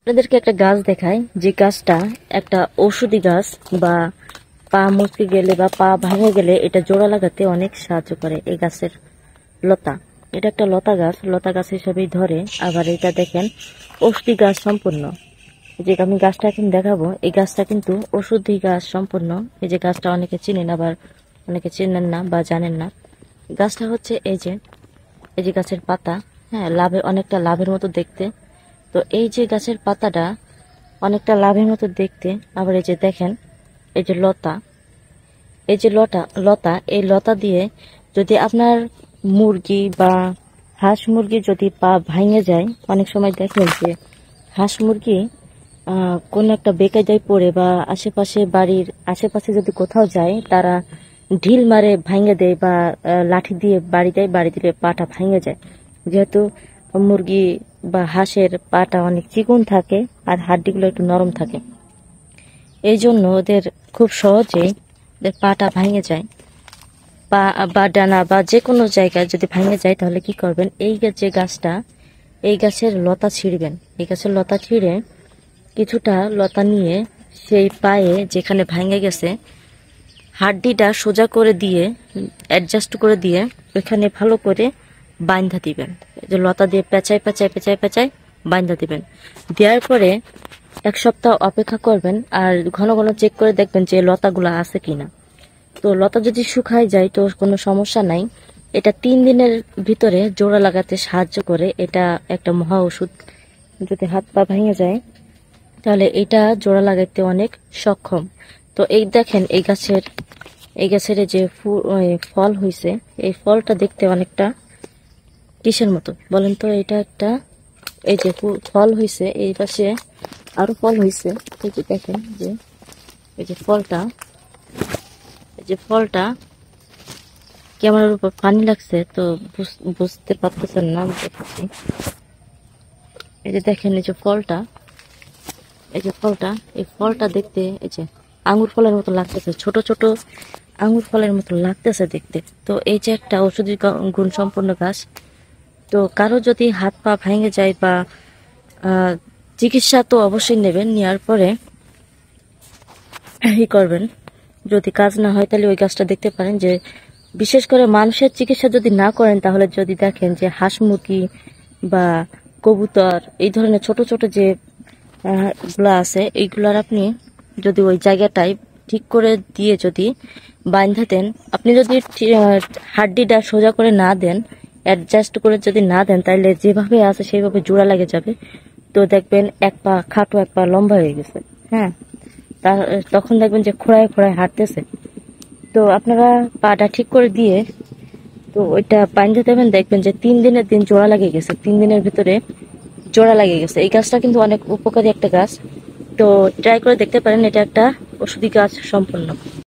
আপনাদেরকে একটা গাছ দেখাই, যে গাছটা একটা ঔষধি গাছ, বা পা মুচকে গেলে বা পা ভেঙে গেলে এটা জোড়া লাগাতে অনেক সাহায্য করে। এই গাছের লতা, এটা একটা লতা গাছ, লতা গাছ হিসেবেই ধরে। আবার এটা দেখেন ঔষধি গাছ সম্পূর্ণ। যে আমি গাছটা এখন দেখাবো, এই গাছটা কিন্তু ঔষধি গাছ সম্পূর্ণ। এই যে গাছটা অনেকে চিনেন, আবার অনেকে চেনেন না বা জানেন না। গাছটা হচ্ছে এই যে গাছের পাতা, হ্যাঁ, অনেকটা লাভের মতো দেখতে। তো এই যে গাছের পাতাটা অনেকটা লাভের মতো দেখতে। আবার এই যে দেখেন, এই যে লতা, এই যে লতা, এই লতা দিয়ে যদি আপনার মুরগি বা হাঁস মুরগি যদি পা ভাঙে যায়, অনেক সময় দেখেন যে হাঁস মুরগি কোন একটা বেকায়দায় পড়ে বা আশেপাশে বাড়ির আশেপাশে যদি কোথাও যায়, তারা ঢিল মারে ভাঙে দেয় বা লাঠি দিয়ে বাড়ি দেয়, বাড়ি দিলে পাটা ভাঙে যায়। যেহেতু মুরগি বা হাঁসের পাটা অনেক চিকন থাকে আর হাড্ডিগুলো একটু নরম থাকে, এই জন্য ওদের খুব সহজেই ওদের পাটা ভেঙে যায়। পা বা ডানা বা যে কোনো জায়গায় যদি ভেঙে যায়, তাহলে কি করবেন, এই যে গাছটা, এই গাছের লতা ছিঁড়বেন। এই গাছের লতা ছিঁড়ে কিছুটা লতা নিয়ে সেই পায়ে যেখানে ভেঙে গেছে হাড্ডিটা সোজা করে দিয়ে, অ্যাডজাস্ট করে দিয়ে ওইখানে ভালো করে বাইন্ধা দিবেন। এই যে লতা দিয়ে পেঁচায় পেঁচায় পেঁচায় পেঁচায় বাইন্ধা দিবেন। দেওয়ার পরে 1 সপ্তাহ অপেক্ষা করবেন, আর ঘন ঘন চেক করে দেখবেন যে লতাগুলো আছে কিনা। তো লতা যদি শুকায় যায় তো কোনো সমস্যা নাই। এটা 3 দিনের ভিতরে জোড়া লাগাতে সাহায্য করে। এটা একটা মহা ওষুধ। যদি হাত পা ভেঙে যায়, তাহলে এটা জোড়া লাগাইতে অনেক সক্ষম। তো এই দেখেন, এই গাছের এই যে ফল হইছে, এই ফলটা দেখতে অনেকটা কিসের মতো বলেন তো? এটা একটা, এই যে ফল হইছে, এই পাশে আরো ফল হইছে। এই যে দেখেন, যে এই যে ফলটা, এই যে ফলটা ক্যামেরার উপর পানি লাগছে তো বুঝতে পারতেছেন না, আমি দেখাচ্ছি। এই যে দেখেন, এই যে ফলটা, এই যে ফলটা, এই ফলটা দেখতে এই যে আঙ্গুর ফলের মতো লাগতেছে, ছোট ছোট আঙ্গুর ফলের মতো লাগতেছে দেখতে। তো এই যে একটা ঔষধি গুণ সম্পন্ন গাছ। তো কারো যদি হাত পা ভেঙে যায় বা চিকিৎসা তো অবশ্যই নেবেন, নেওয়ার পরে ই করবেন। যদি কাজ না হয়, তাহলে ওই গাছটা দেখতে পারেন। যে বিশেষ করে মানুষের চিকিৎসা যদি না করেন, তাহলে যদি দেখেন যে হাঁস মুরগি বা কবুতর, এই ধরনের ছোট ছোট যে গুলা আছে, এইগুলার আপনি যদি ওই জায়গাটায় ঠিক করে দিয়ে যদি বাঁধা দেন, আপনি যদি হাড্ডিটা সোজা করে না দেন, অ্যাডজাস্ট করে যদি না দেন, তাহলে যেভাবে আছে সেইভাবে জোড়া লেগে যাবে। তো দেখবেন এক পা খাটো, এক পা লম্বা হয়ে গেছে, হ্যাঁ। তখন দেখবেন যে খোঁড়ায় খোঁড়ায় হাঁটতেছে। তো আপনারা পাটা ঠিক করে দিয়ে তো ওইটা বাঁধতে দেবেন, দেখবেন যে 3 দিনের দিন জোড়া লাগিয়ে গেছে, 3 দিনের ভিতরে জোড়া লাগিয়ে গেছে। এই গাছটা কিন্তু অনেক উপকারী একটা গাছ। তো ট্রাই করে দেখতে পারেন, এটা একটা ঔষধি গাছ সম্পূর্ণ।